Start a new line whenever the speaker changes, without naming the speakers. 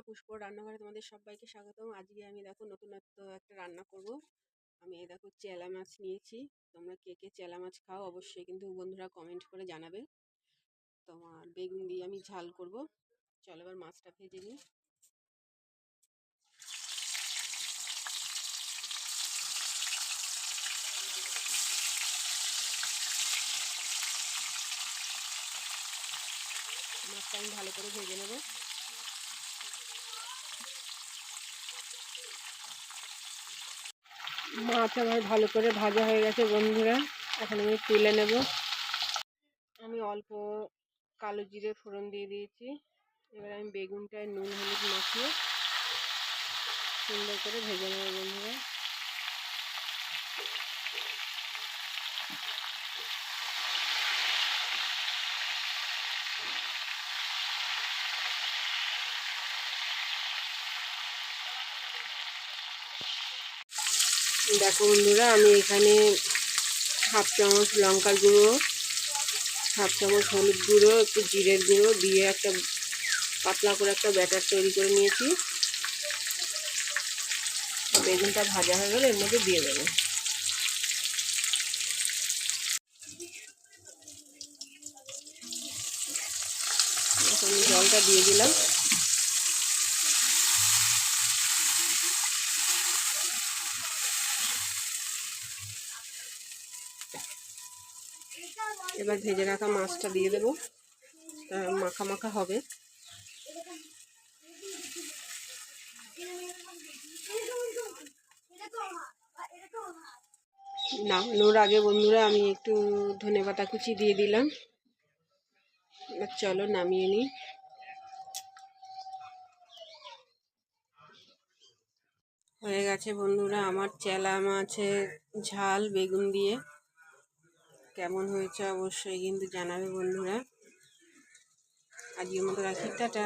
পুষ্প রান্নাঘরে তোমাদের সবাইকে স্বাগতম। আজকে আমি দেখো নতুনত্ব একটা রান্না করব। আমি এই দেখো চেলা মাছ নিয়েছি। তোমরা কে কে চেলা মাছ খাও অবশ্যই কিন্তু বন্ধুরা কমেন্ট করে জানাবে। তোমার বেগুন দিয়ে আমি ঝাল করব। চলো এবার মাছটা ভেজে নিই। মাছটা আমি ভালো করে ভেজে নেব। মাছ আমার ভালো করে ভাজা হয়ে গেছে বন্ধুরা, এখন আমি তুলে নেব। আমি অল্প কালো জিরে ফোড়ন দিয়ে দিয়েছি। এবার আমি বেগুনটায় নুন হলুদ মাখিয়ে সুন্দর করে ভেজে নেব বন্ধুরা। দেখো বন্ধুরা, আমি এখানে হাফ চামচ লঙ্কার গুঁড়ো, হাফ চামচ হলুদ গুঁড়ো, একটু জিরের গুঁড়ো দিয়ে একটা পাতলা করে একটা ব্যাটার তৈরি করে নিয়েছি। বেগুনটা ভাজা হয়ে গেলে এর মধ্যে দিয়ে দেবো। এখন জলটা দিয়ে দিলাম। এবার ভেজে রাখা মাছটা দিয়ে দেবো, মাখা মাখা হবে। নামানোর আগে বন্ধুরা আমি একটু ধনেপাতা কুচি দিয়ে দিলাম। চলো নামিয়ে নিই। হয়ে গেছে বন্ধুরা আমার চেলা মাছের ঝাল বেগুন দিয়ে। কেমন হয়েছে অবশ্যই কিন্তু জানাবে বন্ধুরা। আজকের মতো রাখি, টাটা।